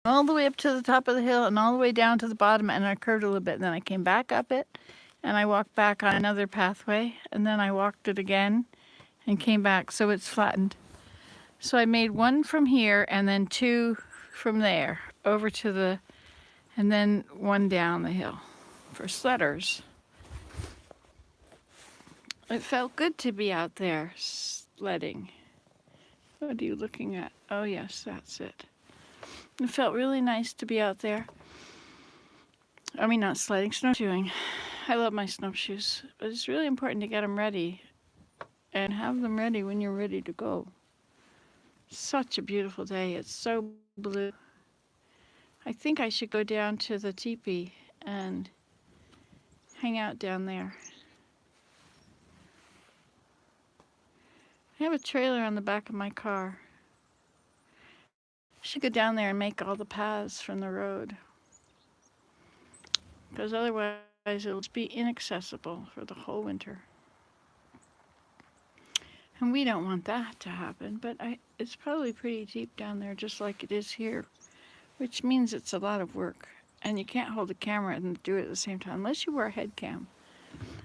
all the way up to the top of the hill and all the way down to the bottom, and I curved a little bit. And then I came back up it, and I walked back on another pathway, and then I walked it again and came back, so it's flattened. So I made one from here and then two from there over to the, and then one down the hill for sledders. It felt good to be out there sledding. What are you looking at? Oh yes, that's it. It felt really nice to be out there. I mean, not sledding, snowshoeing. I love my snowshoes, but it's really important to get them ready and have them ready when you're ready to go. Such a beautiful day. It's so blue. I think I should go down to the teepee and hang out down there. I have a trailer on the back of my car. I should go down there and make all the paths from the road, because otherwise it'll be inaccessible for the whole winter. And we don't want that to happen, but it's probably pretty deep down there, just like it is here, which means it's a lot of work. And you can't hold the camera and do it at the same time, unless you wear a head cam.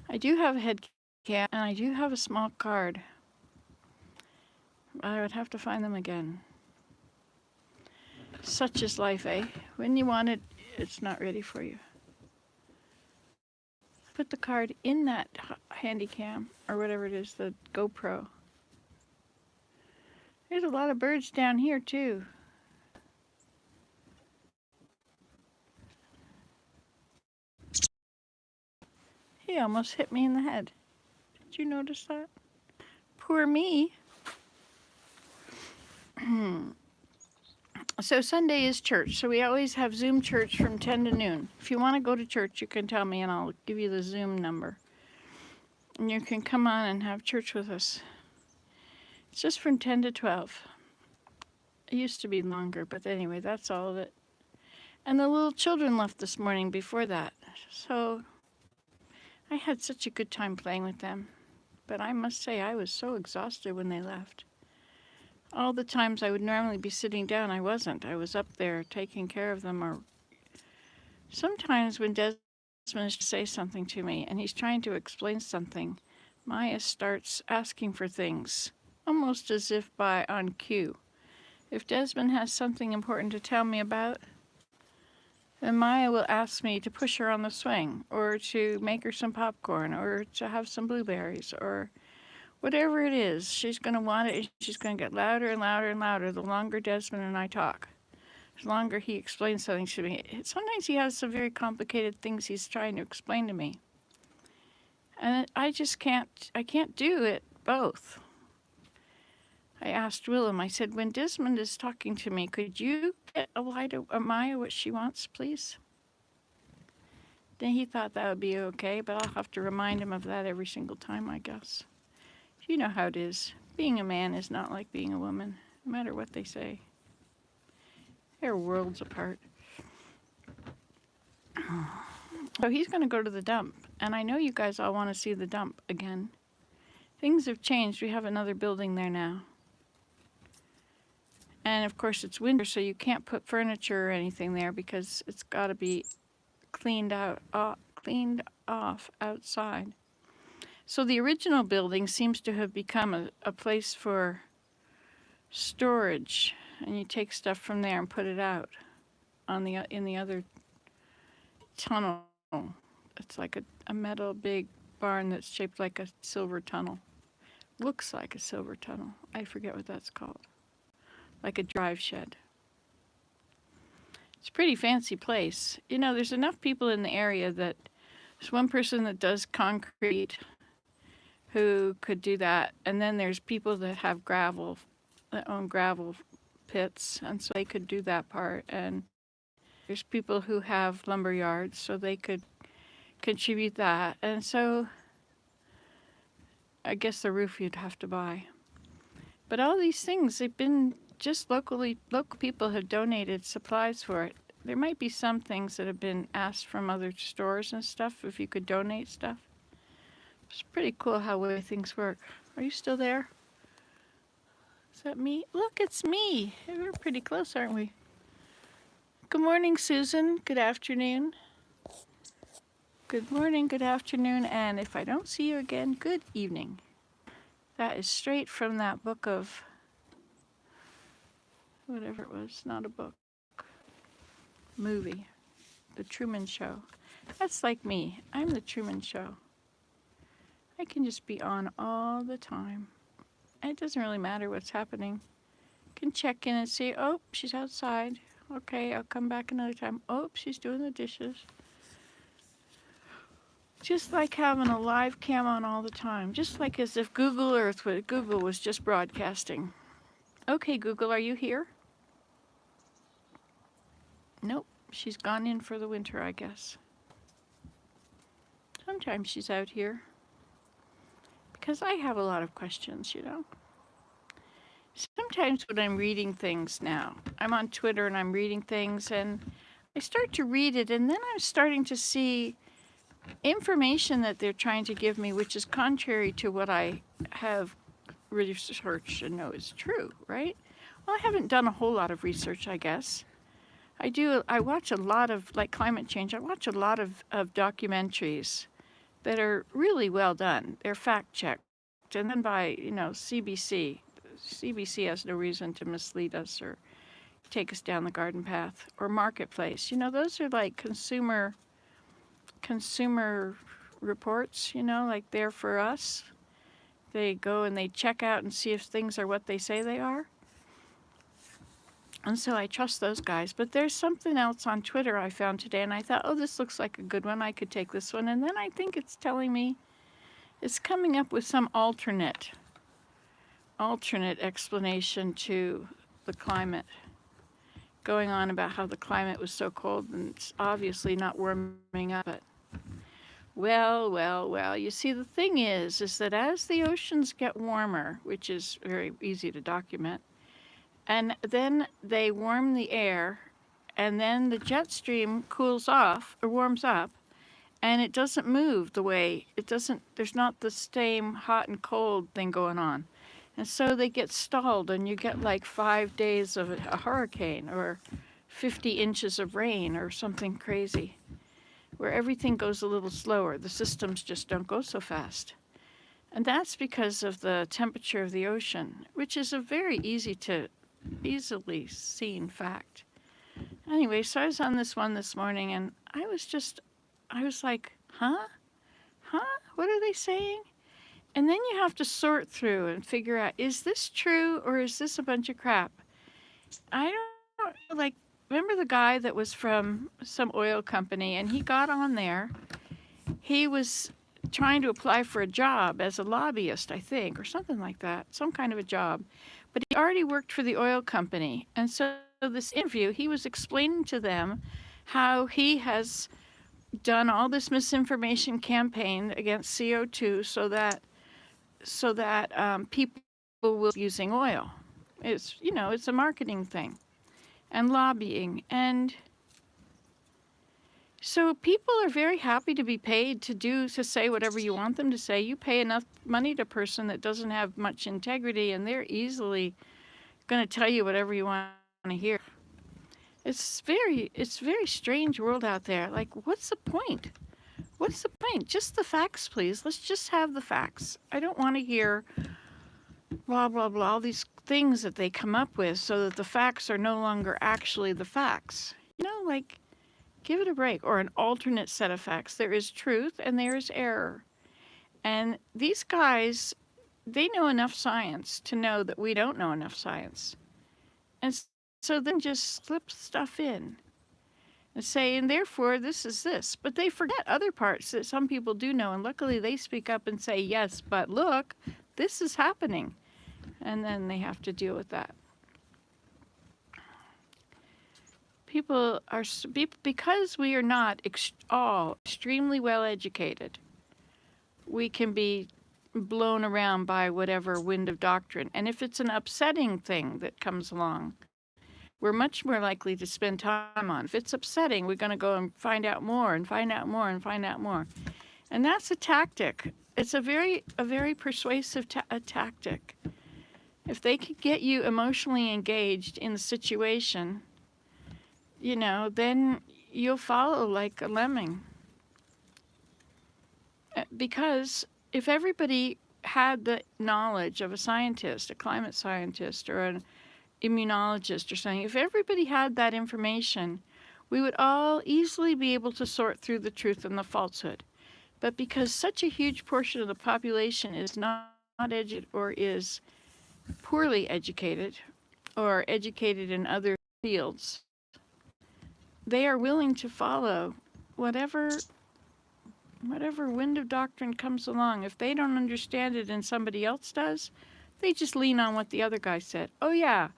I do have a head cam, and I do have a small card. I would have to find them again. Such is life, eh? When you want it, it's not ready for you. Put the card in that handy cam, or whatever it is, the GoPro. There's a lot of birds down here too. He almost hit me in the head. Did you notice that? Poor me. So Sunday is church. So we always have Zoom church from 10 to noon. If you want to go to church, you can tell me and I'll give you the Zoom number. And you can come on and have church with us. It's just from 10 to 12. It used to be longer, but anyway, that's all of it. And the little children left this morning before that. So I had such a good time playing with them. But I must say, I was so exhausted when they left. All the times I would normally be sitting down, I wasn't. I was up there taking care of them. Or sometimes when Desmond is to say something to me and he's trying to explain something, Maya starts asking for things, almost as if on cue. If Desmond has something important to tell me about, then Maya will ask me to push her on the swing, or to make her some popcorn, or to have some blueberries, or whatever it is. She's going to want it, and she's going to get louder and louder and louder the longer Desmond and I talk. The longer he explains something to me. Sometimes he has some very complicated things he's trying to explain to me. And I can't do it both. I asked Willem, I said, when Desmond is talking to me, could you get Maya what she wants, please? Then he thought that would be okay, but I'll have to remind him of that every single time, I guess. You know how it is. Being a man is not like being a woman, no matter what they say. They're worlds apart. So he's going to go to the dump, and I know you guys all want to see the dump again. Things have changed. We have another building there now. And of course it's winter, so you can't put furniture or anything there because it's got to be cleaned off outside. So the original building seems to have become a place for storage, and you take stuff from there and put it out in the other tunnel. It's like a metal big barn that's shaped like a silver tunnel. Looks like a silver tunnel. I forget what that's called. Like a drive shed. It's a pretty fancy place. You know, there's enough people in the area that there's one person that does concrete who could do that, and then there's people that have gravel, that own gravel pits, and so they could do that part. And there's people who have lumber yards, so they could contribute that. And so I guess the roof you'd have to buy. But all these things, they've been just local people have donated supplies for it. There might be some things that have been asked from other stores and stuff, if you could donate stuff. It's pretty cool how way things work. Are you still there? Is that me? Look, it's me. We're pretty close, aren't we? Good morning, Susan. Good afternoon. Good morning, good afternoon, and if I don't see you again, good evening. That is straight from that book of whatever it was, not a book, movie, The Truman Show. That's like me. I'm the Truman Show. I can just be on all the time. And it doesn't really matter what's happening. I can check in and see, oh, she's outside. Okay, I'll come back another time. Oh, she's doing the dishes. Just like having a live cam on all the time. Just like as if Google was just broadcasting. Okay, Google, are you here? Nope, she's gone in for the winter, I guess. Sometimes she's out here. Because I have a lot of questions, you know. Sometimes when I'm reading things now, I'm on Twitter and I'm reading things and I start to read it and then I'm starting to see information that they're trying to give me, which is contrary to what I have researched and know is true, right? Well, I haven't done a whole lot of research, I guess. I watch a lot of, like climate change, I watch a lot of documentaries that are really well done. They're fact checked. And then by, CBC. CBC has no reason to mislead us or take us down the garden path. Or Marketplace. Those are like consumer reports, like they're for us. They go and they check out and see if things are what they say they are. And so I trust those guys. But there's something else on Twitter I found today, and I thought, oh, this looks like a good one. I could take this one. And then I think it's telling me, it's coming up with some alternate explanation to the climate, going on about how the climate was so cold and it's obviously not warming up. But well, you see, the thing is that as the oceans get warmer, which is very easy to document, and then they warm the air, and then the jet stream cools off or warms up, and it doesn't move the way it doesn't. There's not the same hot and cold thing going on, and so they get stalled, and you get like 5 days of a hurricane or 50 inches of rain or something crazy, where everything goes a little slower. The systems just don't go so fast. And that's because of the temperature of the ocean, which is a very easily seen fact. Anyway, so I was on this one this morning and I was like, huh? What are they saying? And then you have to sort through and figure out, is this true or is this a bunch of crap? I don't, like, remember the guy that was from some oil company and he got on there. He was trying to apply for a job as a lobbyist, I think, or something like that, some kind of a job. But he already worked for the oil company. And so this interview, he was explaining to them how he has done all this misinformation campaign against CO2 so that people will be using oil. It's a marketing thing and lobbying. And so people are very happy to be paid to say whatever you want them to say. You pay enough money to a person that doesn't have much integrity, and they're easily going to tell you whatever you want to hear. It's very strange world out there. Like, what's the point? What's the point? Just the facts, please. Let's just have the facts. I don't want to hear blah, blah, blah, all these things that they come up with so that the facts are no longer actually the facts. Like, give it a break. Or an alternate set of facts. There is truth and there is error. And these guys, they know enough science to know that we don't know enough science. And so then just slip stuff in and say, and therefore this is this. But they forget other parts that some people do know. And luckily they speak up and say, yes, but look, this is happening. And then they have to deal with that. People are, because we are not all extremely well educated, we can be blown around by whatever wind of doctrine. And if it's an upsetting thing that comes along, we're much more likely to spend time on. If it's upsetting, we're going to go and find out more and find out more and find out more. And that's a tactic. It's a very persuasive tactic. If they could get you emotionally engaged in the situation, you know, then you'll follow like a lemming. Because if everybody had the knowledge of a scientist, a climate scientist, or an immunologist or something, if everybody had that information, we would all easily be able to sort through the truth and the falsehood. But because such a huge portion of the population is not educated or is poorly educated or educated in other fields, they are willing to follow whatever wind of doctrine comes along. If they don't understand it and somebody else does, they just lean on what the other guy said. Oh yeah,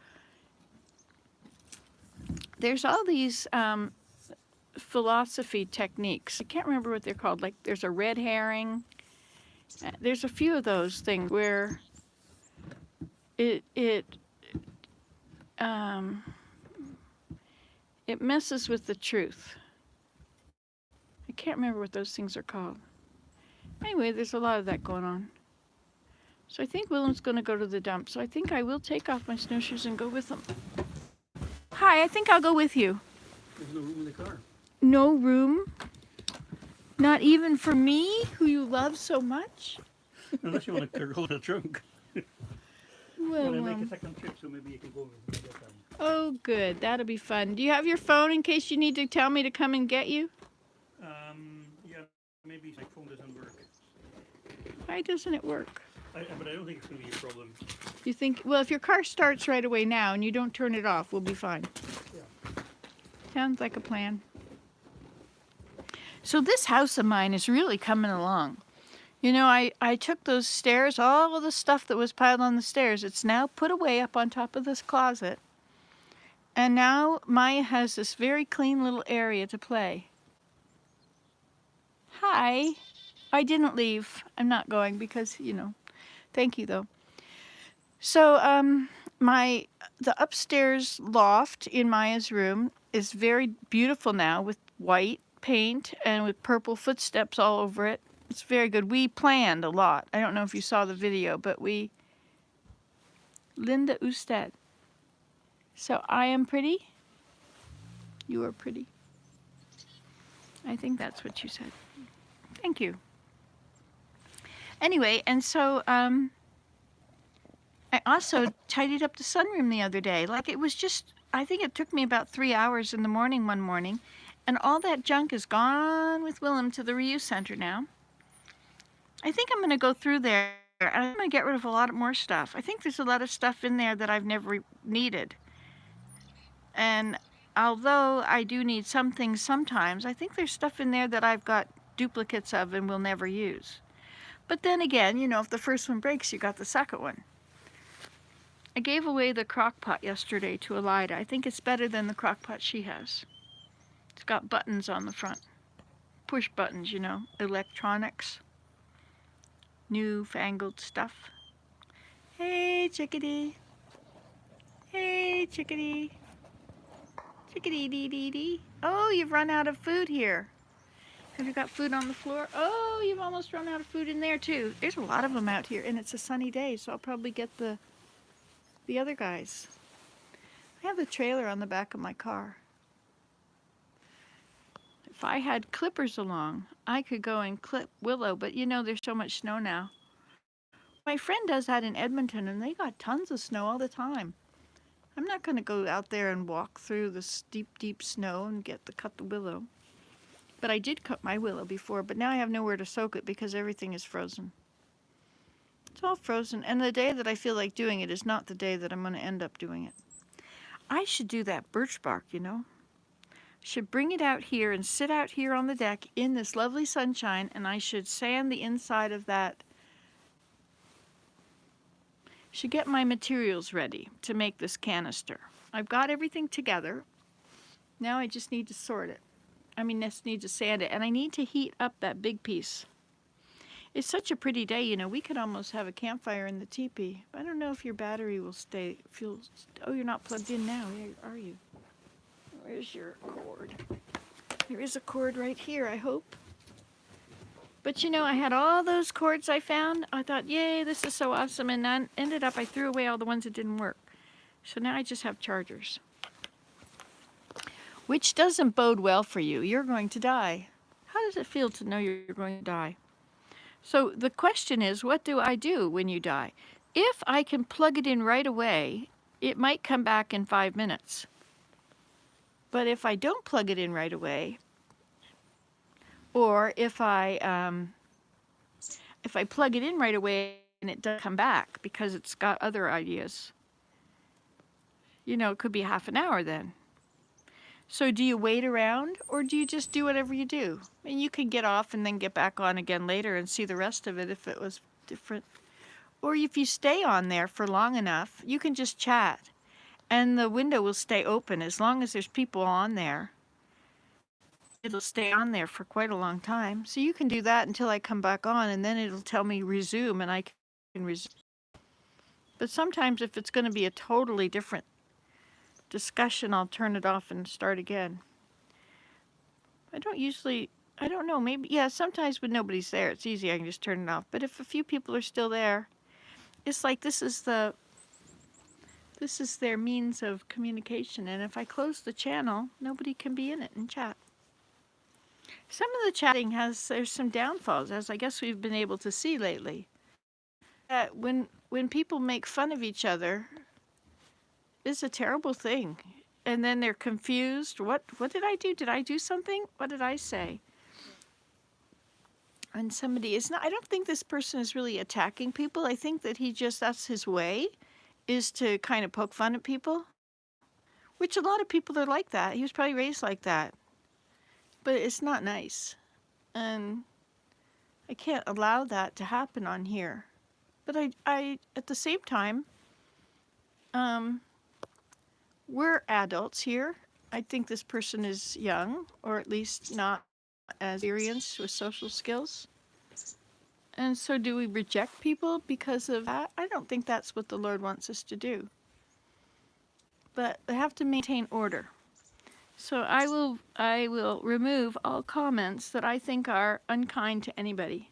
there's all these philosophy techniques. I can't remember what they're called. Like there's a red herring. There's a few of those things where it um, it messes with the truth. I can't remember what those things are called. Anyway, there's a lot of that going on. So I think Willem's going to go to the dump. So I think I will take off my snowshoes and go with him. Hi, I think I'll go with you. There's no room in the car. No room? Not even for me, who you love so much? Unless you want to go to the trunk. Well, Well, I make a second trip, so maybe you can go with me. oh, good. That'll be fun. Do you have your phone in case you need to tell me to come and get you? Yeah, maybe my phone doesn't work. Why doesn't it work? But I don't think it's going to be a problem. You think, well, if your car starts right away now and you don't turn it off, we'll be fine. Yeah. Sounds like a plan. So this house of mine is really coming along. You know, I took those stairs, all of the stuff that was piled on the stairs, it's now put away up on top of this closet. And now Maya has this very clean little area to play. Hi. I didn't leave. I'm not going because, you know, thank you though. So, the upstairs loft in Maya's room is very beautiful now with white paint and with purple footsteps all over it. It's very good. We planned a lot. I don't know if you saw the video, but Linda Usted. So I am pretty. You are pretty. I think that's what you said. Thank you. Anyway, and so I also tidied up the sunroom the other day. Like it was just, I think it took me about 3 hours in the morning one morning, and all that junk is gone with Willem to the reuse center now. I think I'm going to go through there, and I'm going to get rid of a lot more stuff. I think there's a lot of stuff in there that I've never needed. And although I do need some things sometimes, I think there's stuff in there that I've got duplicates of and will never use. But then again, you know, if the first one breaks, you got the second one. I gave away the crock pot yesterday to Elida. I think it's better than the crock pot she has. It's got buttons on the front. Push buttons, you know, electronics. Newfangled stuff. Hey, chickadee. Hey, chickadee. Chickadee dee dee dee. Oh, you've run out of food here. Have you got food on the floor? Oh, you've almost run out of food in there too. There's a lot of them out here, and it's a sunny day, so I'll probably get the other guys. I have the trailer on the back of my car. If I had clippers along, I could go and clip Willow, but you know there's so much snow now. My friend does that in Edmonton, and they got tons of snow all the time. I'm not going to go out there and walk through the steep, deep snow and cut the willow. But I did cut my willow before, but now I have nowhere to soak it because everything is frozen. It's all frozen, and the day that I feel like doing it is not the day that I'm going to end up doing it. I should do that birch bark, you know. Should bring it out here and sit out here on the deck in this lovely sunshine, and I should sand the inside of that. Should get my materials ready to make this canister. I've got everything together. Now I just need to sort it. Just need to sand it, and I need to heat up that big piece. It's such a pretty day, you know. We could almost have a campfire in the teepee. I don't know if your battery will stay. Oh, you're not plugged in now, are you? Where's your cord? There is a cord right here, I hope. But you know, I had all those cords I found. I thought, yay, this is so awesome. And then ended up I threw away all the ones that didn't work. So now I just have chargers. which doesn't bode well for you. You're going to die. How does it feel to know you're going to die? So the question is, what do I do when you die? If I can plug it in right away, it might come back in 5 minutes. But if I don't plug it in right away, or if I plug it in right away and it doesn't come back because it's got other ideas, it could be half an hour then. So do you wait around or do you just do whatever you do? And you can get off and then get back on again later and see the rest of it if it was different. Or if you stay on there for long enough, you can just chat and the window will stay open as long as there's people on there. It'll stay on there for quite a long time. So you can do that until I come back on and then it'll tell me resume and I can resume. But sometimes if it's going to be a totally different discussion, I'll turn it off and start again. I don't know, maybe, yeah, sometimes when nobody's there, it's easy, I can just turn it off. But if a few people are still there, it's like this is their means of communication. And if I close the channel, nobody can be in it and chat. Some of the chatting there's some downfalls, as I guess we've been able to see lately. That when people make fun of each other, it's a terrible thing. And then they're confused. What did I do? Did I do something? What did I say? And somebody is not, I don't think this person is really attacking people. I think that that's his way, is to kind of poke fun at people, which a lot of people are like that. He was probably raised like that. But it's not nice. And I can't allow that to happen on here. But I at the same time, we're adults here. I think this person is young, or at least not as experienced with social skills. And so do we reject people because of that? I don't think that's what the Lord wants us to do. But they have to maintain order. So I will remove all comments that I think are unkind to anybody.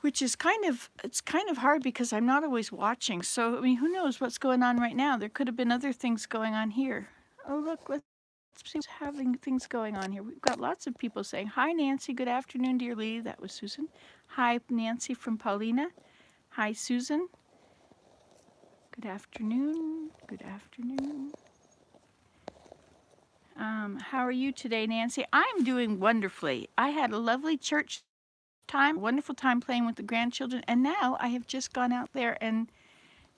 Which is it's kind of hard because I'm not always watching. So, I mean, who knows what's going on right now? There could have been other things going on here. Oh, look, let's see what's having things going on here. We've got lots of people saying, hi, Nancy, good afternoon, dear Lee. That was Susan. Hi, Nancy from Paulina. Hi, Susan. Good afternoon. Good afternoon. How are you today, Nancy? I'm doing wonderfully. I had a lovely church time, wonderful time playing with the grandchildren, and now I have just gone out there and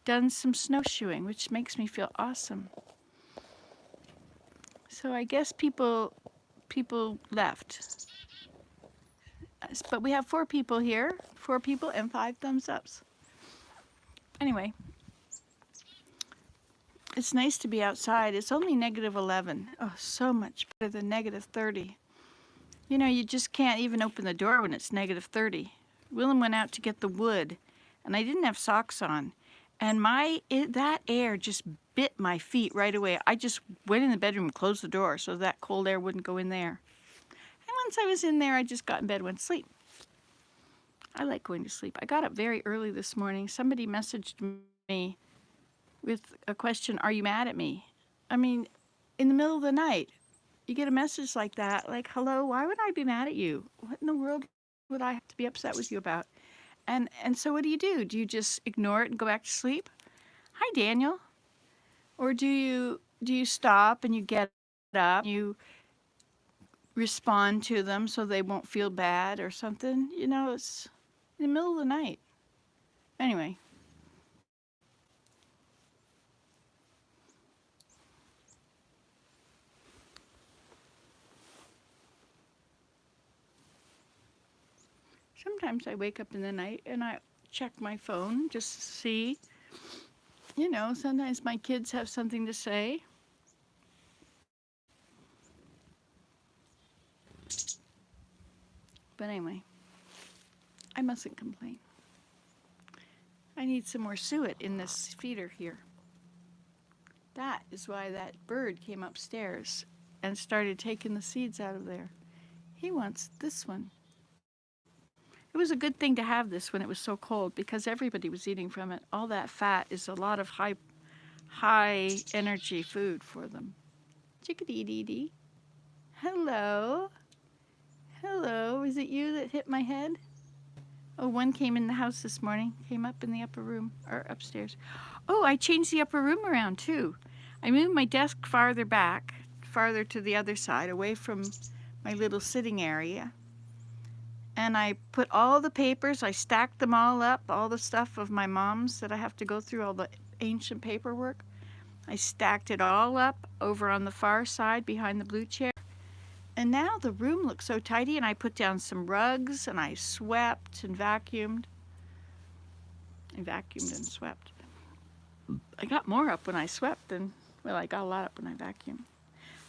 done some snowshoeing, which makes me feel awesome. So I guess people left. But we have 4 people here, 4 people and 5 thumbs ups. Anyway, it's nice to be outside. It's only -11. Oh, so much better than -30. You just can't even open the door when it's -30. Willem went out to get the wood, and I didn't have socks on. And that air just bit my feet right away. I just went in the bedroom and closed the door so that cold air wouldn't go in there. And once I was in there, I just got in bed and went to sleep. I like going to sleep. I got up very early this morning. Somebody messaged me with a question, are you mad at me? I mean, in the middle of the night, you get a message like that, like, hello, why would I be mad at you? What in the world would I have to be upset with you about? And so what do? Do you just ignore it and go back to sleep? Hi, Daniel. Or do you stop and you get up, and you respond to them so they won't feel bad or something? It's in the middle of the night. Anyway. Sometimes I wake up in the night and I check my phone just to see. Sometimes my kids have something to say. But anyway, I mustn't complain. I need some more suet in this feeder here. That is why that bird came upstairs and started taking the seeds out of there. He wants this one. It was a good thing to have this when it was so cold because everybody was eating from it. All that fat is a lot of high high energy food for them. Chickadee dee dee. Hello. Hello. Is it you that hit my head? Oh, one came in the house this morning, came up in the upper room, or upstairs. Oh, I changed the upper room around too. I moved my desk farther back, farther to the other side, away from my little sitting area. And I put all the papers, I stacked them all up, all the stuff of my mom's that I have to go through, all the ancient paperwork. I stacked it all up over on the far side behind the blue chair. And now the room looks so tidy, and I put down some rugs, and I swept and vacuumed. I vacuumed and swept. I got more up when I swept than, well, I got a lot up when I vacuumed.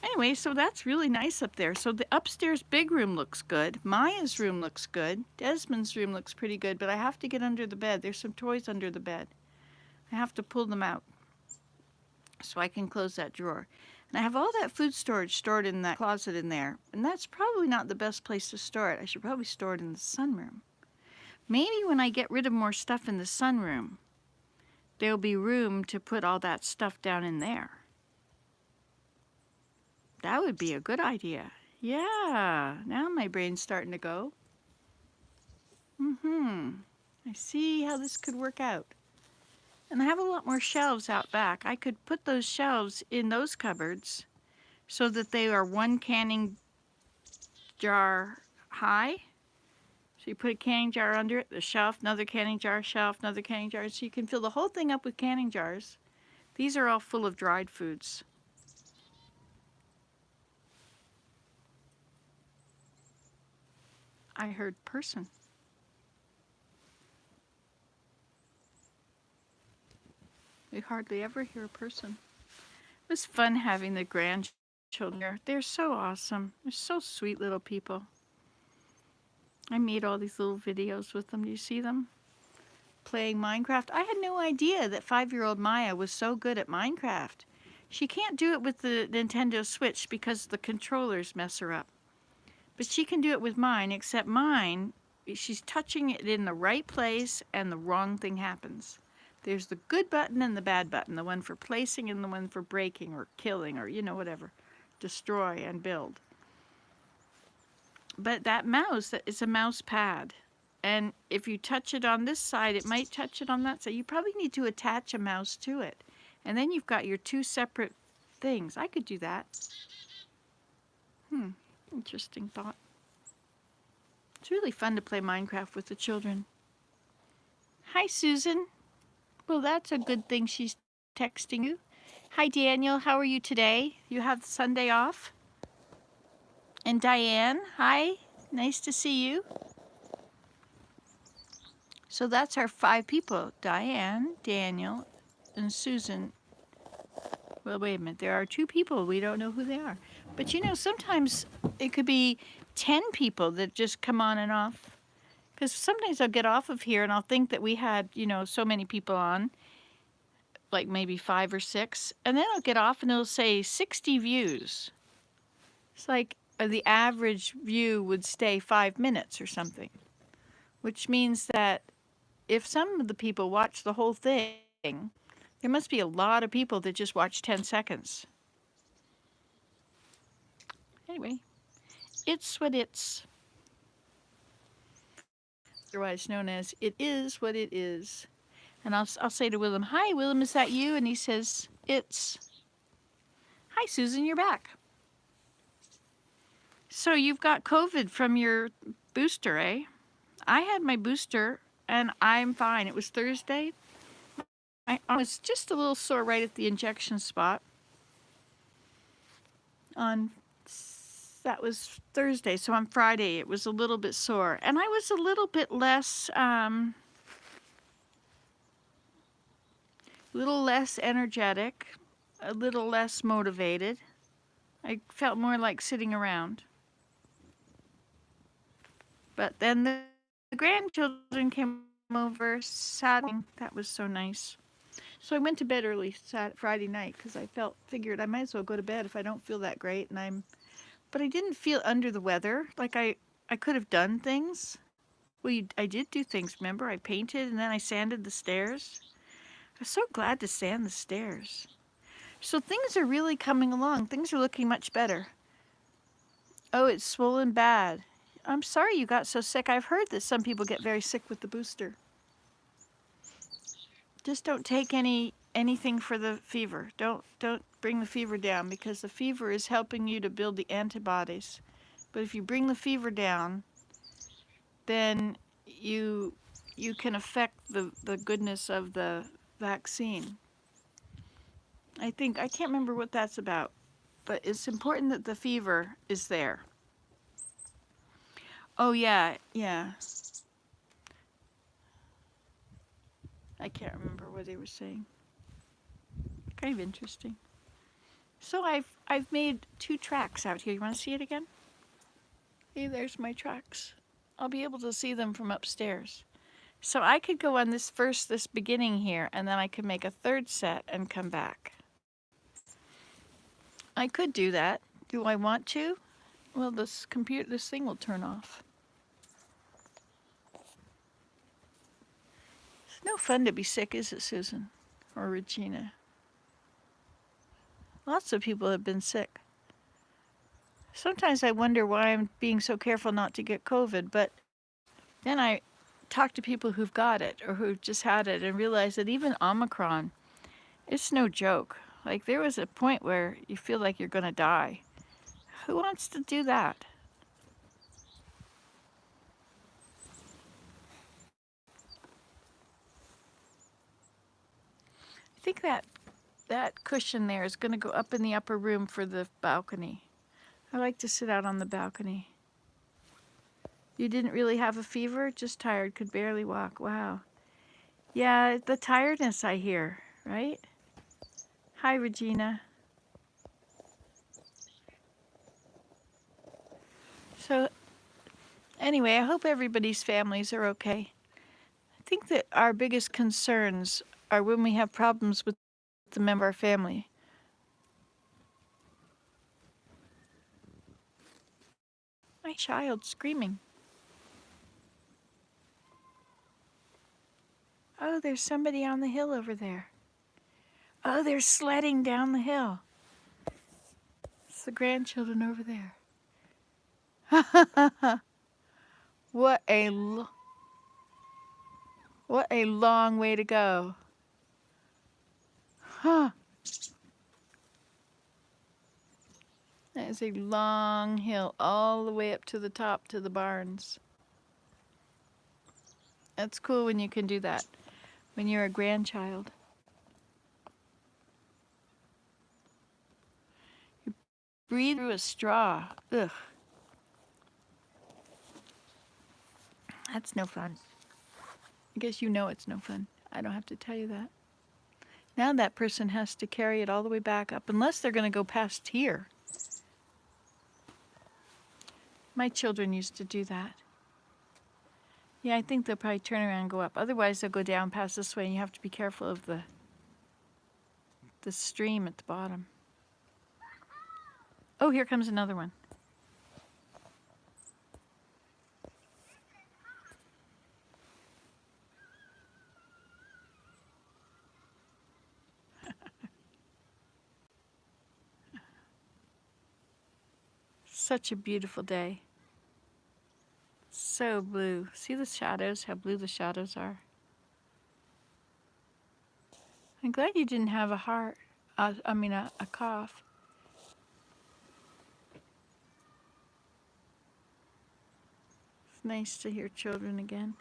Anyway, so that's really nice up there. So the upstairs big room looks good. Maya's room looks good. Desmond's room looks pretty good, but I have to get under the bed. There's some toys under the bed. I have to pull them out so I can close that drawer. And I have all that food storage stored in that closet in there. And that's probably not the best place to store it. I should probably store it in the sunroom. Maybe when I get rid of more stuff in the sunroom, there'll be room to put all that stuff down in there. That would be a good idea. Yeah, now my brain's starting to go. I see how this could work out. And I have a lot more shelves out back. I could put those shelves in those cupboards so that they are one canning jar high. So you put a canning jar under it, the shelf, another canning jar, shelf, another canning jar. So you can fill the whole thing up with canning jars. These are all full of dried foods. I heard person. We hardly ever hear a person. It was fun having the grandchildren here. They're so awesome. They're so sweet little people. I made all these little videos with them. Do you see them? Playing Minecraft. I had no idea that 5-year-old Maya was so good at Minecraft. She can't do it with the Nintendo Switch because the controllers mess her up. But she can do it with mine, except mine, she's touching it in the right place and the wrong thing happens. There's the good button and the bad button, the one for placing and the one for breaking or killing or, whatever. Destroy and build. But that mouse, it's a mouse pad. And if you touch it on this side, it might touch it on that side. You probably need to attach a mouse to it. And then you've got your two separate things. I could do that. Interesting thought. It's really fun to play Minecraft with the children. Hi, Susan. Well, that's a good thing she's texting you. Hi, Daniel. How are you today? You have Sunday off? And Diane, hi. Nice to see you. So that's our 5 people. Diane, Daniel, and Susan. Well, wait a minute. There are 2 people. We don't know who they are. But sometimes it could be 10 people that just come on and off. Because sometimes I'll get off of here and I'll think that we had, so many people on, like maybe 5 or 6. And then I'll get off and it'll say 60 views. It's like the average view would stay 5 minutes or something. Which means that if some of the people watch the whole thing, there must be a lot of people that just watch 10 seconds. Anyway, it's what it's. Otherwise known as it is what it is. And I'll say to Willem, hi, Willem, is that you? And he says, it's. Hi, Susan, you're back. So you've got COVID from your booster, eh? I had my booster, and I'm fine. It was Thursday. I was just a little sore right at the injection spot. That was Thursday, so on Friday it was a little bit sore. And I was a little bit less energetic, a little less motivated. I felt more like sitting around. But then the grandchildren came over Saturday. That was so nice. So I went to bed early Friday night because I figured I might as well go to bed if I don't feel that great. But I didn't feel under the weather. Like I could have done things. Well, I did do things, remember? I painted and then I sanded the stairs. I'm so glad to stay on the stairs. So things are really coming along. Things are looking much better. Oh, it's swollen bad. I'm sorry you got so sick. I've heard that some people get very sick with the booster. Just don't take anything for the fever. Don't bring the fever down, because the fever is helping you to build the antibodies. But if you bring the fever down, then you can affect the goodness of the vaccine. I can't remember what that's about, but it's important that the fever is there. Oh yeah, yeah. I can't remember what they were saying. Kind of interesting. So I've made 2 tracks out here. You want to see it again? Hey, there's my tracks. I'll be able to see them from upstairs. So I could go on this beginning here, and then I could make a 3rd set and come back. I could do that. Do I want to? Well, this thing will turn off. It's no fun to be sick, is it, Susan? Or Regina? Lots of people have been sick. Sometimes I wonder why I'm being so careful not to get COVID, but then I talk to people who've got it or who've just had it and realize that even Omicron, it's no joke. Like, there was a point where you feel like you're going to die. Who wants to do that? I think that cushion there is going to go up in the upper room for the balcony. I like to sit out on the balcony. You didn't really have a fever? Just tired, could barely walk. Wow. Yeah, the tiredness I hear, right? Hi, Regina. So, anyway, I hope everybody's families are okay. I think that our biggest concerns are when we have problems with the member of our family. My child screaming. Oh, there's somebody on the hill over there. Oh, they're sledding down the hill. It's the grandchildren over there. What a long way to go. Huh. That is a long hill all the way up to the top to the barns. That's cool when you can do that, when you're a grandchild. You breathe through a straw. Ugh. That's no fun. I guess you know it's no fun. I don't have to tell you that. Now that person has to carry it all the way back up, unless they're going to go past here. My children used to do that. Yeah, I think they'll probably turn around and go up. Otherwise, they'll go down past this way, and you have to be careful of the stream at the bottom. Oh, here comes another one. Such a beautiful day. So blue. See the shadows, how blue the shadows are? I'm glad you didn't have a cough. It's nice to hear children again.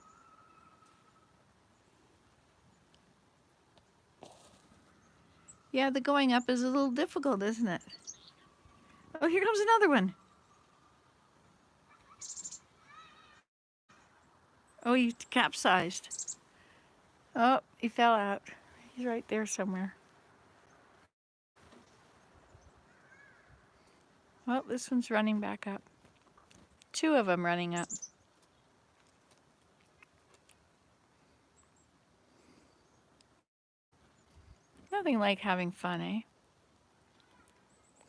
Yeah, the going up is a little difficult, isn't it? Oh, here comes another one. Oh, he capsized. Oh, he fell out. He's right there somewhere. Well, this one's running back up. 2 of them running up. Nothing like having fun, eh?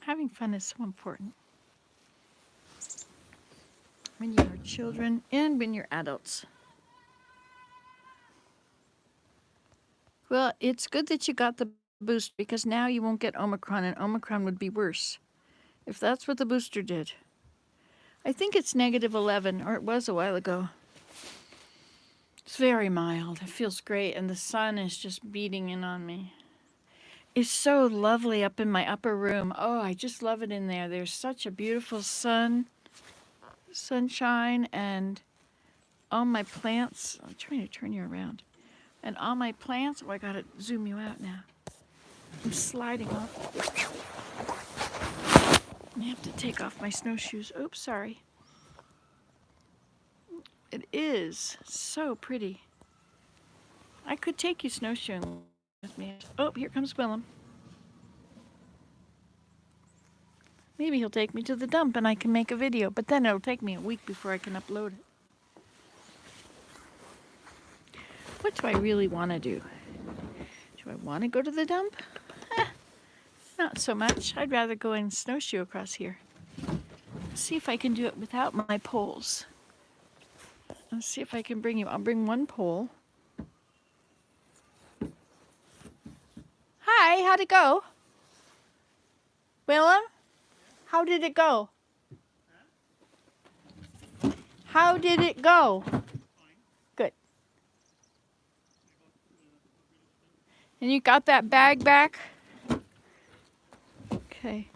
Having fun is so important. When you're children and when you're adults. Well, it's good that you got the boost because now you won't get Omicron, and Omicron would be worse if that's what the booster did. I think it's -11, or it was a while ago. It's very mild. It feels great, and the sun is just beating in on me. It's so lovely up in my upper room. Oh, I just love it in there. There's such a beautiful sunshine, and all my plants. I'm trying to turn you around. And all my plants. Oh, I gotta zoom you out now. I'm sliding off. I have to take off my snowshoes. Oops, sorry. It is so pretty. I could take you snowshoeing with me. Oh, here comes Willem. Maybe he'll take me to the dump and I can make a video, but then it'll take me a week before I can upload it. What do I really want to do? Do I want to go to the dump? Not so much. I'd rather go and snowshoe across here. See if I can do it without my poles. Let's see if I can bring you. I'll bring one pole. Hi, how'd it go? Willem? How did it go? How did it go? Good. And you got that bag back? Okay.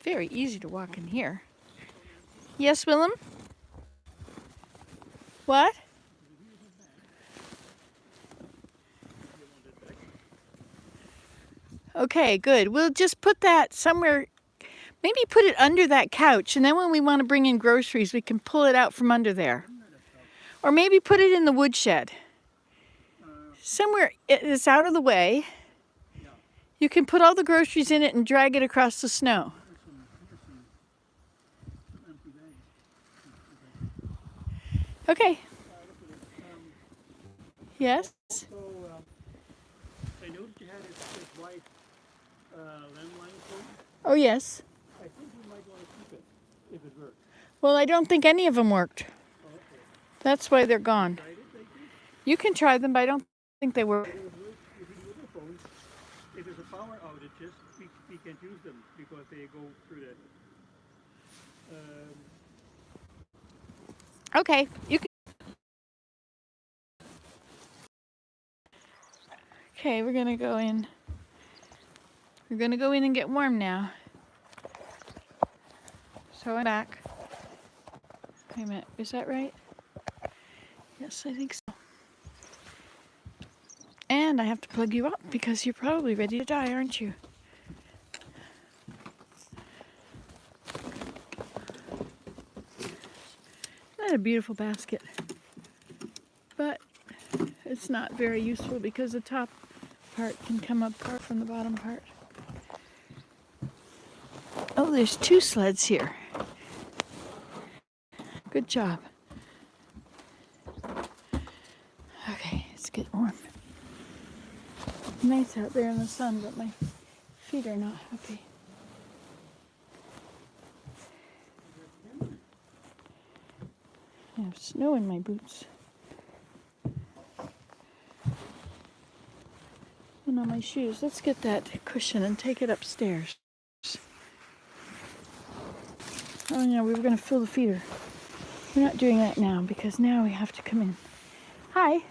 Very easy to walk in here. Yes, Willem? What? Okay, good. We'll just put that somewhere. Maybe put it under that couch, and then when we want to bring in groceries, we can pull it out from under there. Or maybe put it in the woodshed. Somewhere it's out of the way. You can put all the groceries in it and drag it across the snow. Okay. Yes? So, I noticed you had this white landline phone. Oh, yes. I think you might want to keep it if it works. Well, I don't think any of them worked. Oh, okay. That's why they're gone. Tried it, like this? You can try them, but I don't think they work. If it works, if you use a phone, if there's a power outages, we can't use them because they go through the. Okay, you can. Okay, we're gonna go in. We're gonna go in and get warm now. So I'm back. Wait a minute, is that right? Yes, I think so. And I have to plug you up because you're probably ready to die, aren't you? Isn't that a beautiful basket? But it's not very useful because the top part can come apart from the bottom part. Oh, there's 2 sleds here. Good job. Okay, let's get warm. Nice out there in the sun, but my feet are not happy. I have snow in my boots. And on my shoes. Let's get that cushion and take it upstairs. Oh no, we were going to fill the feeder. We're not doing that now because now we have to come in. Hi.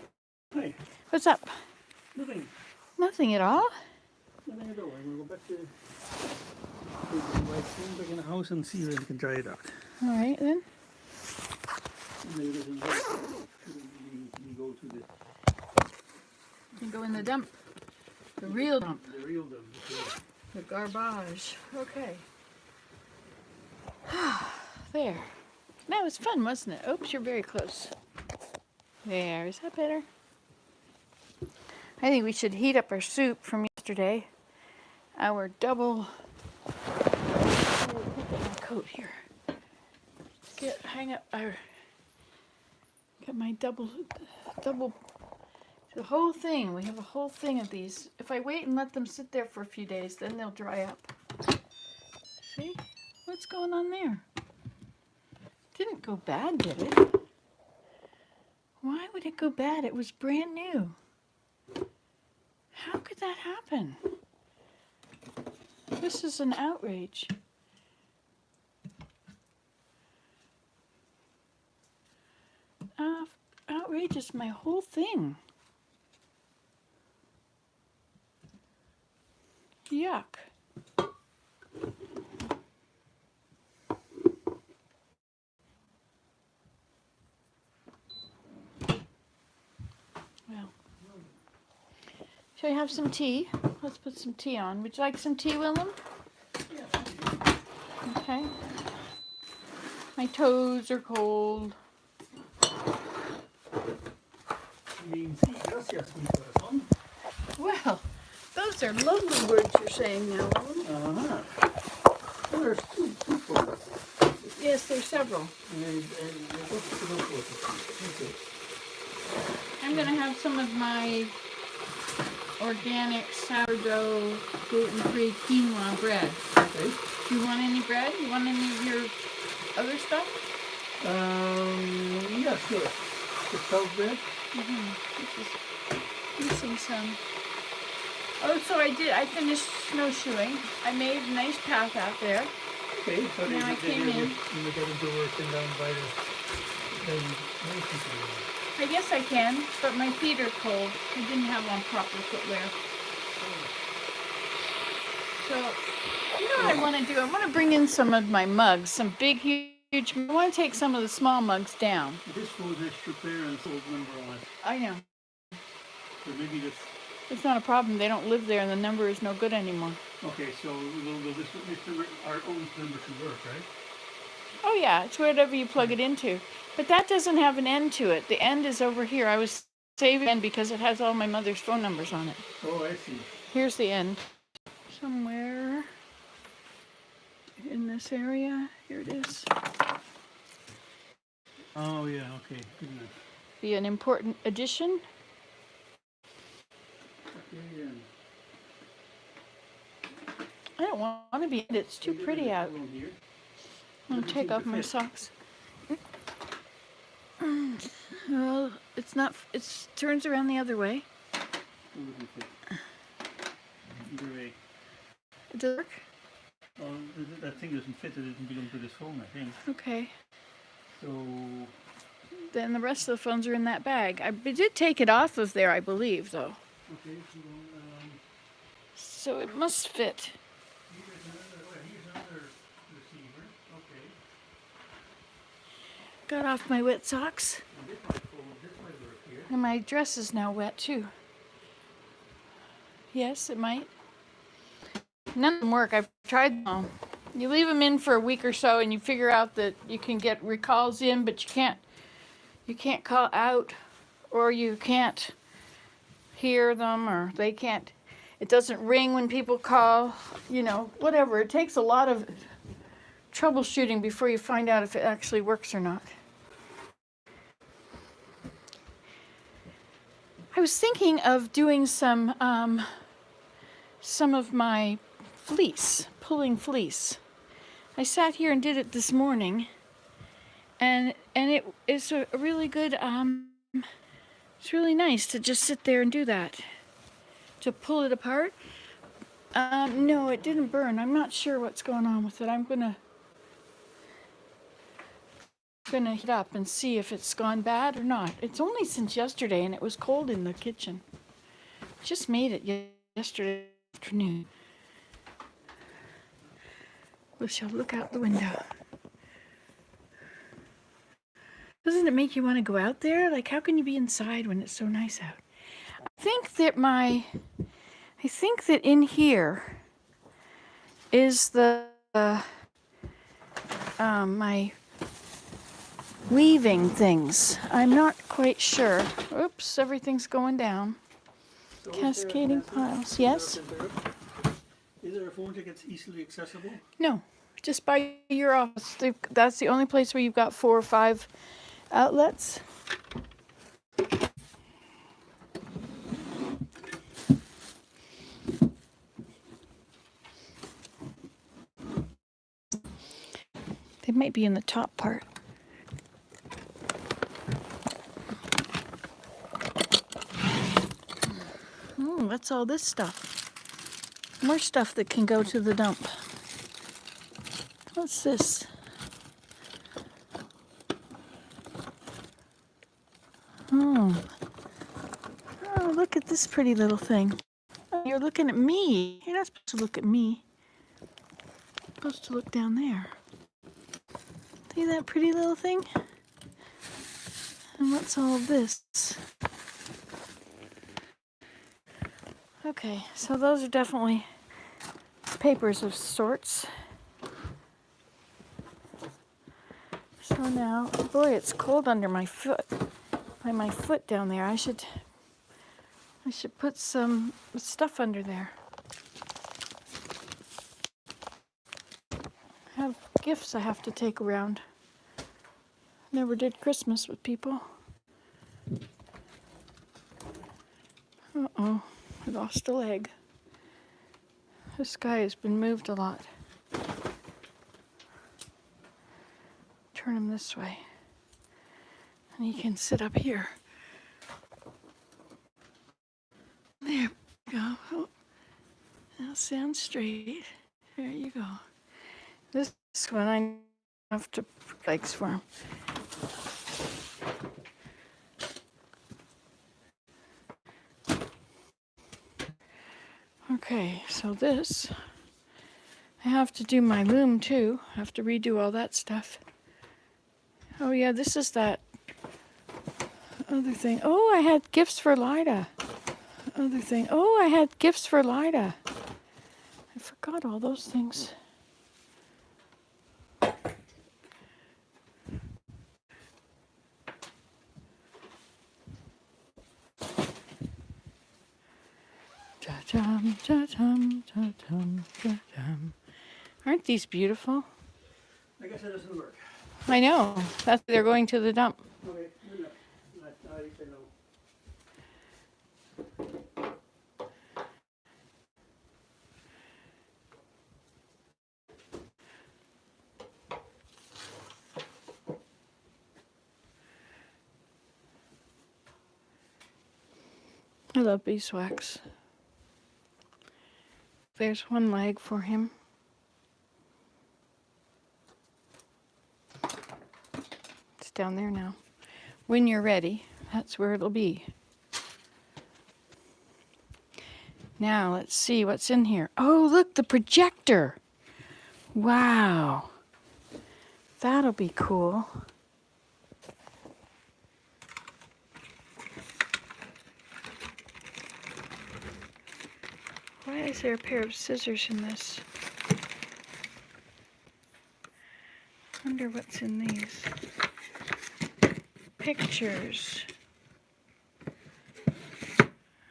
Hi. What's up? Nothing. Nothing at all. Nothing at all. I'm going to go back to my phone back in the house and see if we can dry it out. All right then. Maybe it doesn't work. We go to the. You can go in the dump. The real dump. The real dump. The garbage. Okay. There. That was fun, wasn't it? Oops, you're very close. There. Is that better? I think we should heat up our soup from yesterday. Our double. Put my coat here. Hang up our. Get my double. The whole thing. We have a whole thing of these. If I wait and let them sit there for a few days, then they'll dry up. See? What's going on there? Didn't go bad, did it? Why would it go bad? It was brand new. How could that happen? This is an outrage. Outrageous, my whole thing. Yuck. Well, shall we have some tea? Let's put some tea on. Would you like some tea, Willem? Okay. My toes are cold. Well, those are lovely words you're saying now, Willem. Well, there's two people. Yes, there's several. I'm going to have some of my organic sourdough gluten-free quinoa bread. Okay. Do you want any bread? You want any of your other stuff? Yeah, sure. The stout bread? Missing some. Oh, so I finished snowshoeing. I made a nice path out there. Okay, so Now I came in. You got to do working down by the I guess I can, but my feet are cold. I didn't have on proper footwear. So, you know what I want to do? I want to bring in some of my mugs, some big, huge. I want to take some of the small mugs down. This was extra clearance old number on it. I know. So maybe this. It's not a problem. They don't live there, and the number is no good anymore. Okay, so this number, our own number should work, right? Oh yeah, it's whatever you plug it into. But that doesn't have an end to it. The end is over here. I was saving it because it has all my mother's phone numbers on it. Oh, I see. Here's the end. Somewhere in this area. Here it is. Oh yeah, okay, good enough. Be an important addition. Okay, yeah. I don't want to be. It's too pretty out. I'm going to take off my socks. Well, it's not. It turns around the other way. Either way. It does work? Well, that thing doesn't fit. It didn't belong to this phone, I think. Okay. So. Then the rest of the phones are in that bag. I did take it off of there, I believe, though. Okay, So it must fit. here's another receiver. Okay. Got off my wet socks. And this might work here. And my dress is now wet, too. Yes, it might. None of them work. I've tried them. You leave them in for a week or so, and you figure out that you can get recalls in, but you can't. You can't call out, or you can't hear them, or they can't. It doesn't ring when people call. You know, whatever. It takes a lot of troubleshooting before you find out if it actually works or not. I was thinking of doing some of my fleece, pulling fleece. I sat here and did it this morning, and it is a really good. It's really nice to just sit there and do that. To pull it apart. No, it didn't burn. I'm not sure what's going on with it. I'm gonna heat up and see if it's gone bad or not. It's only since yesterday, and it was cold in the kitchen. Just made it yesterday afternoon. We shall look out the window. Doesn't it make you want to go out there? Like, how can you be inside when it's so nice out? I think that in here is the my weaving things. I'm not quite sure. Oops, everything's going down. So Cascading piles. Yes? Is there a phone that gets easily accessible? No, just by your office. That's the only place where you've got 4 or 5 outlets. They might be in the top part. What's all this stuff? More stuff that can go to the dump. What's this? Oh, look at this pretty little thing. Oh, you're looking at me. You're not supposed to look at me. You're supposed to look down there. See that pretty little thing? And what's all of this? Okay, so those are definitely papers of sorts. So now, boy, it's cold under my foot. By my foot down there. I should put some stuff under there. I have gifts I have to take around. Never did Christmas with people. Uh-oh, I lost a leg. This guy has been moved a lot. Turn him this way. And he can sit up here. There we go. Oh, now stand straight. There you go. This one I have to put legs for him. Okay, so this, I have to do my loom too. I have to redo all that stuff. Oh yeah, this is that other thing. Oh, I had gifts for Lida. Other thing. Oh, I had gifts for Lida. I forgot all those things. Aren't these beautiful? I guess that doesn't work. I know. They're going to the dump. Okay, good luck. I say no. I love beeswax. There's one leg for him. It's down there now. When you're ready, that's where it'll be. Now let's see what's in here. Oh, look, the projector. Wow. That'll be cool. Why is there a pair of scissors in this? Wonder what's in these. Pictures.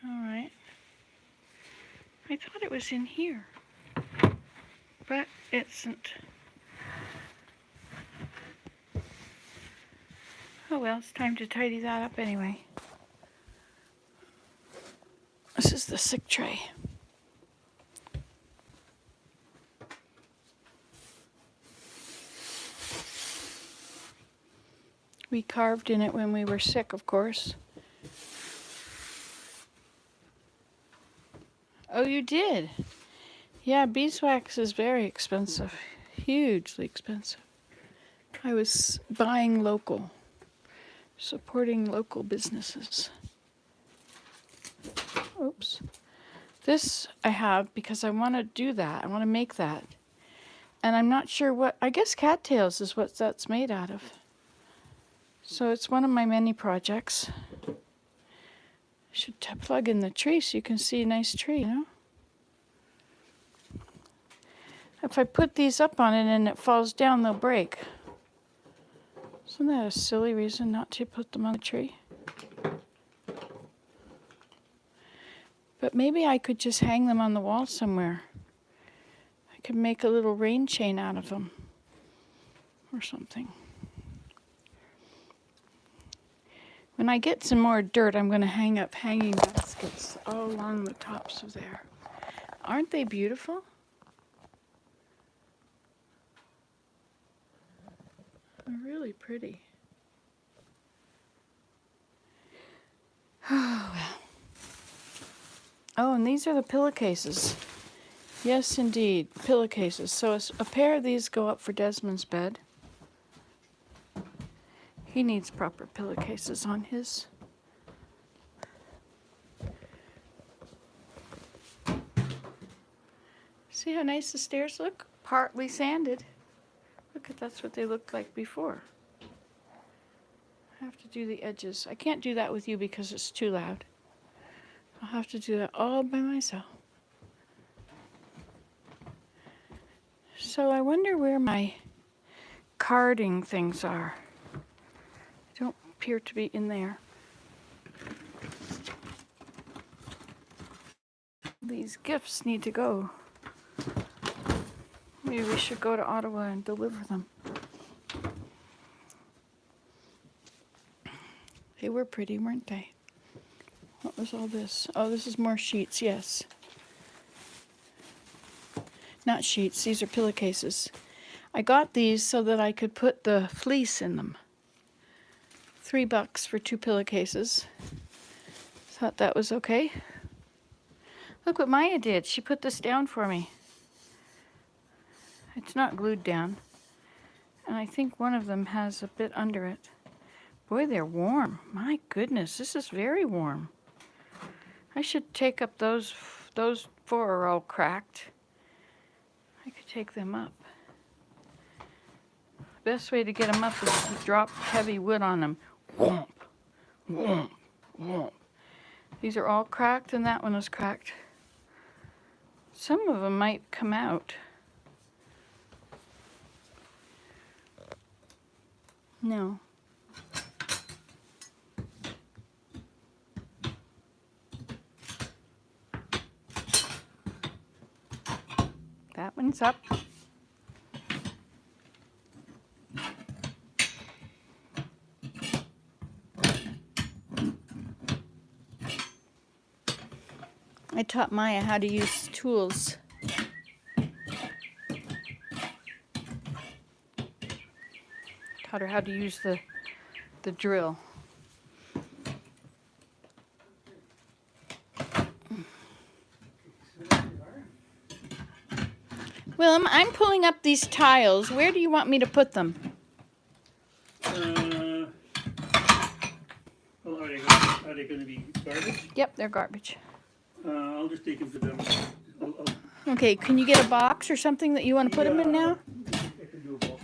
All right. I thought it was in here, but it isn't. Oh well, it's time to tidy that up anyway. This is the sick tray. We carved in it when we were sick, of course. Oh, you did? Yeah, beeswax is very expensive. Hugely expensive. I was buying local. Supporting local businesses. Oops. This I have because I want to do that. I want to make that. And I'm not sure what, I guess cattails is what that's made out of. So it's one of my many projects. I should plug in the tree so you can see a nice tree, you know? If I put these up on it and it falls down, they'll break. Isn't that a silly reason not to put them on the tree? But maybe I could just hang them on the wall somewhere. I could make a little rain chain out of them or something. When I get some more dirt, I'm going to hang up hanging baskets all along the tops of there. Aren't they beautiful? They're really pretty. Oh, well. Oh, and these are the pillowcases. Yes, indeed, pillowcases. So a pair of these go up for Desmond's bed. He needs proper pillowcases on his. See how nice the stairs look? Partly sanded. Look, that's what they looked like before. I have to do the edges. I can't do that with you because it's too loud. I'll have to do that all by myself. So I wonder where my carding things are. They don't appear to be in there. These gifts need to go. Maybe we should go to Ottawa and deliver them. They were pretty, weren't they? What was all this? Oh, this is more sheets, yes. Not sheets, these are pillowcases. I got these so that I could put the fleece in them. $3 for 2 pillowcases. Thought that was okay. Look what Maya did. She put this down for me. It's not glued down. And I think one of them has a bit under it. Boy, they're warm. My goodness, this is very warm. I should take up those 4 are all cracked. I could take them up. Best way to get them up is to drop heavy wood on them. Whomp, whomp, whomp. These are all cracked and that one is cracked. Some of them might come out. No. That one's up. I taught Maya how to use tools. Taught her how to use the drill. Willem, I'm pulling up these tiles. Where do you want me to put them? Well, are they going to be garbage? Yep, they're garbage. I'll just take them to them. Okay, can you get a box or something that you want to put them in now? I can do a box.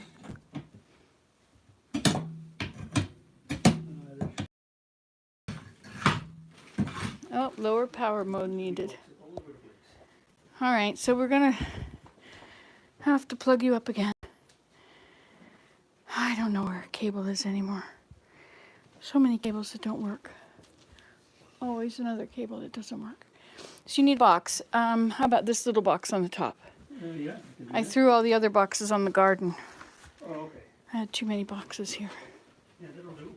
Oh, lower power mode needed. All right, so we're gonna have to plug you up again. I don't know where a cable is anymore. So many cables that don't work. Always another cable that doesn't work. So you need a box. How about this little box on the top? Yeah. I threw all the other boxes on the garden. Oh, okay. I had too many boxes here. Yeah, that'll do.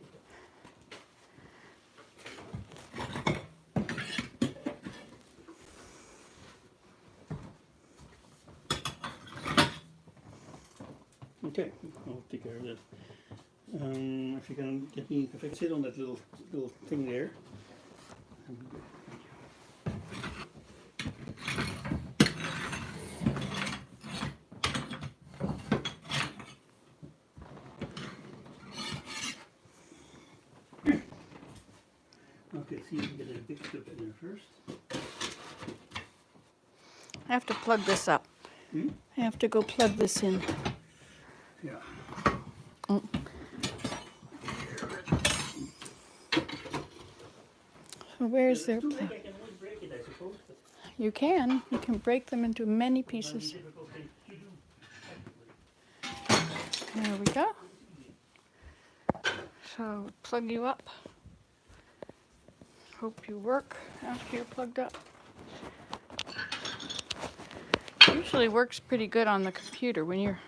Okay, I'll take care of that. If you can get me, if I can sit on that little thing there. Okay, see if you can get a big strip in there first. I have to plug this up. I have to go plug this in. Yeah. Oh. So where's their plug? I can always break it, I suppose. You can. You can break them into many pieces. Difficult thing to do. There we go. So plug you up. Hope you work after you're plugged up. Usually works pretty good on the computer when you're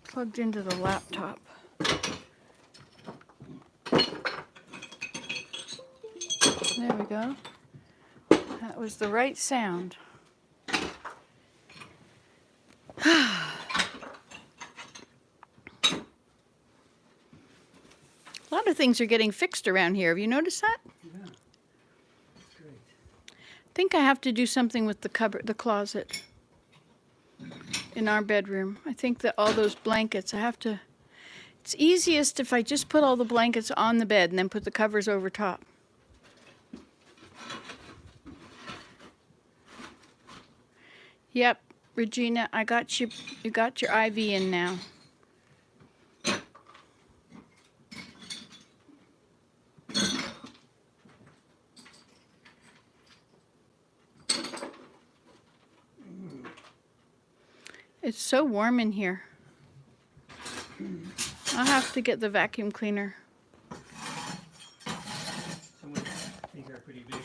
plugged into the laptop. There we go. That was the right sound. A lot of things are getting fixed around here. Have you noticed that? Yeah, that's great. I think I have to do something with the cupboard, the closet in our bedroom. I think that all those blankets, I have to. It's easiest if I just put all the blankets on the bed and then put the covers over top. Yep, Regina, I got you. You got your IV in now. It's so warm in here. I'll have to get the vacuum cleaner. Some of these are pretty big.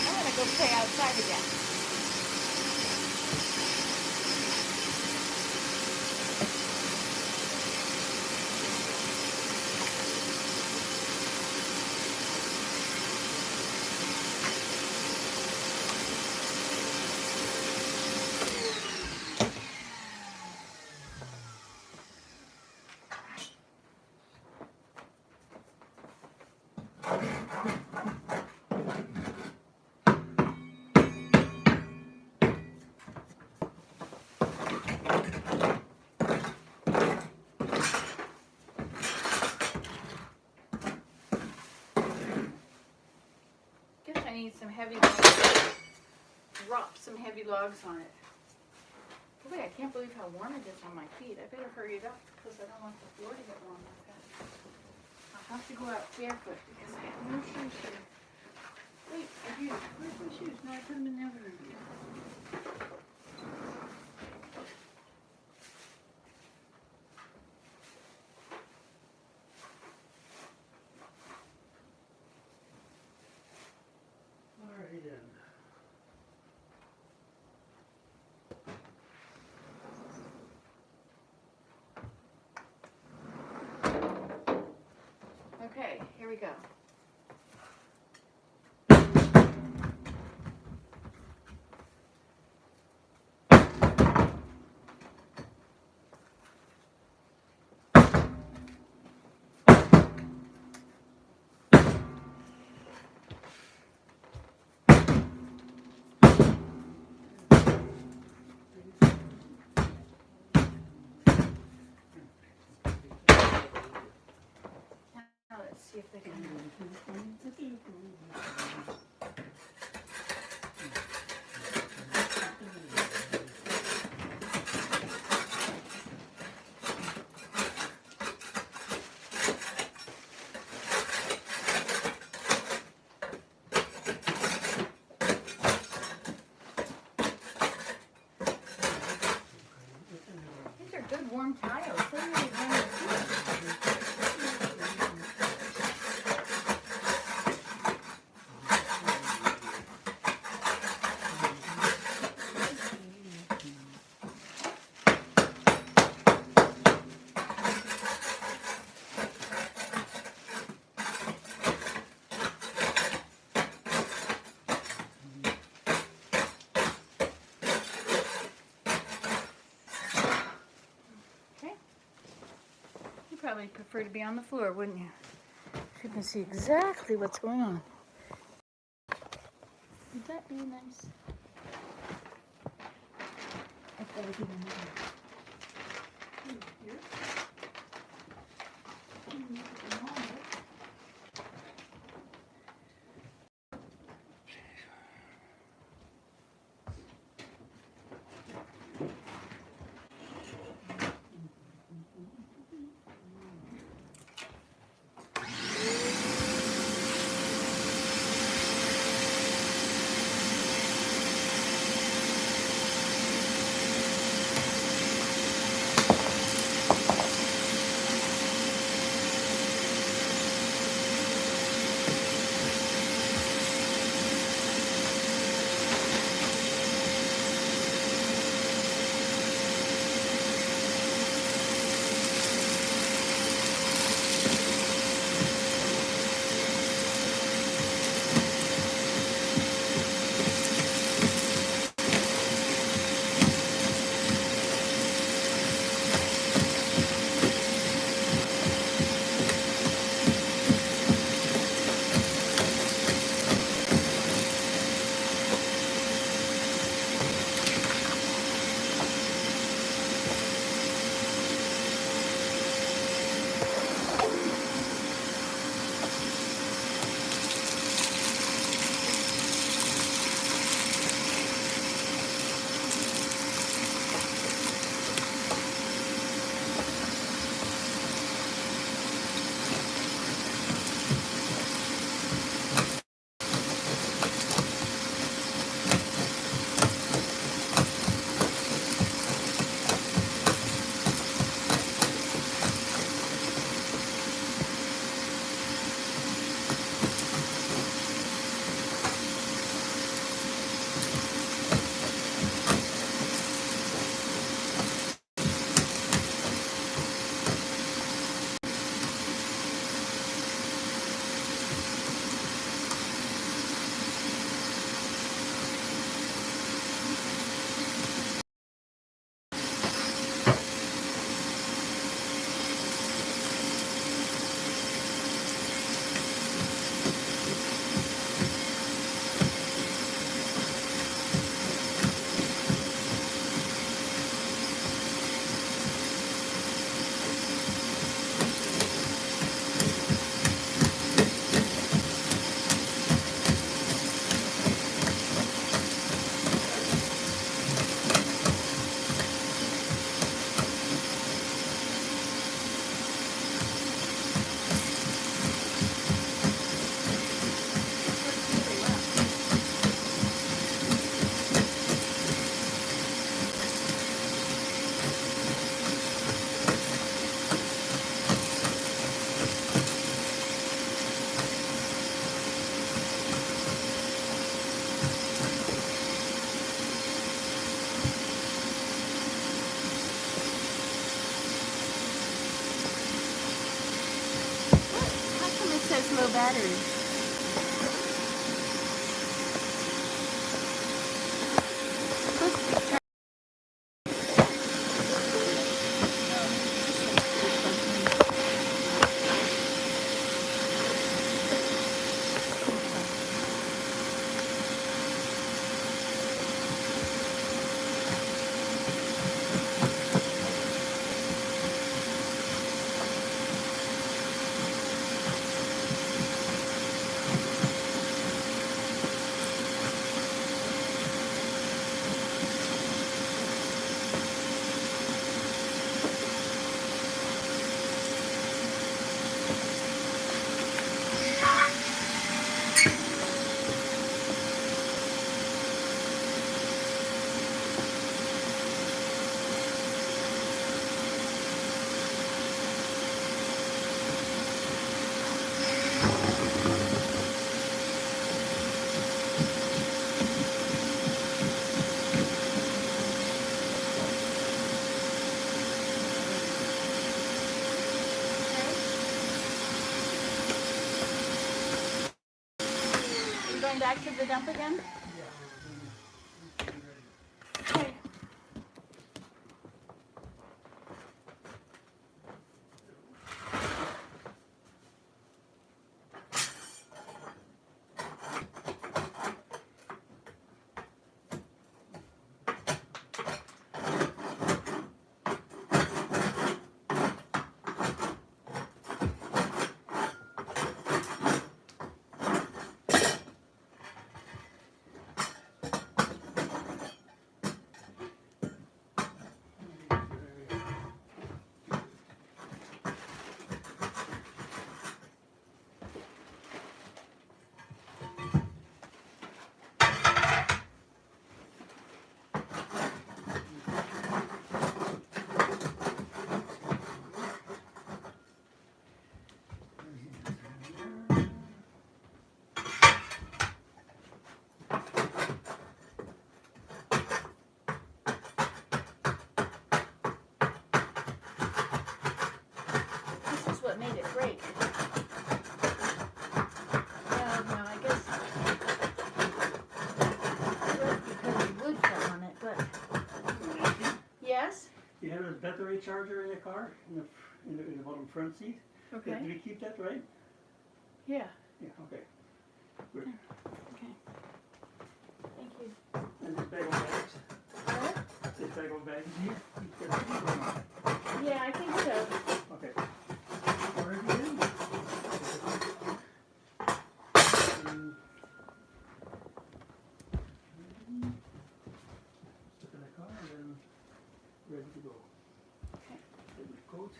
I'm gonna go play outside again. Guess I need some heavy logs. Drop some heavy logs on it. Boy, I can't believe how warm it is on my feet. I better hurry it up because I don't want the floor to get warm like that. I'll have to go out barefoot because I have no shoes here. Wait, I do. Where's my shoes? No, I put them in the other room. Alrighty then. Okay, here we go. Now let's see if they can. warm tiles. They really warm the Okay. You probably prefer to be on the floor, wouldn't you? So you can see exactly what's going on. Would that be nice? I thought it'd be nice. Here. How come it says low battery? back to the dump again? Okay. This is what made it break. Well, no, I guess it was because the wood fell on it, but yes? You have a battery charger in the car, in the bottom front seat. Okay. Did we keep that right? Yeah. Yeah, okay. Good. Okay. Thank you. And this bag of bags. What? This bag of bags here. Keep that here or not? Yeah, I think so. Okay. Where are you in? Stuff in the car and then ready to go. Okay. Get my coat.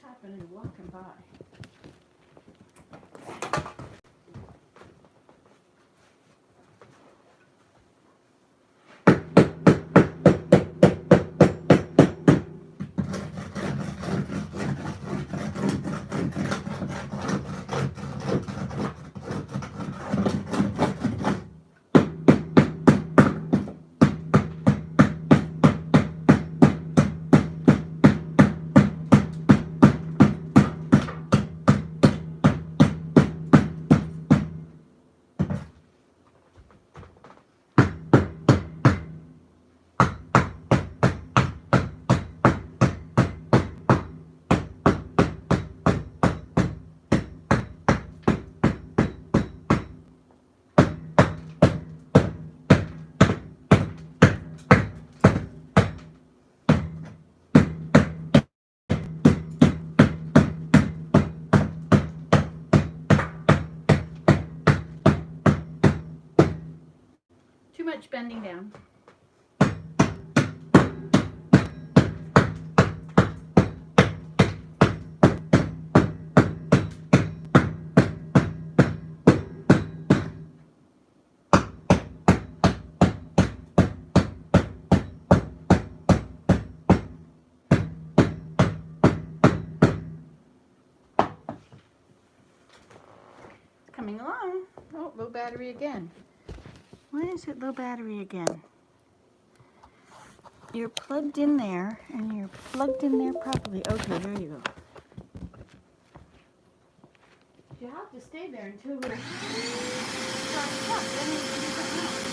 happening walking by. Too much bending down. Coming along. Oh, low battery again. Why is it low battery again? You're plugged in there, and you're plugged in there properly. Okay, there you go. You have to stay there until we're charged up. Then you can do something else.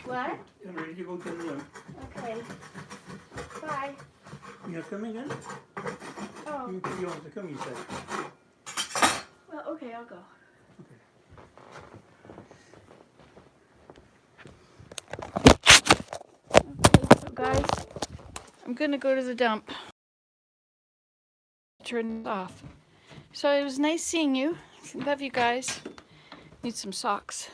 What? I'm ready to go to the room. Okay. Bye. You're coming then? Oh, You want to come, you said. well, okay, I'll go. Okay, so guys, I'm gonna go to the dump. Turn it off. So it was nice seeing you. Love you guys. Need some socks.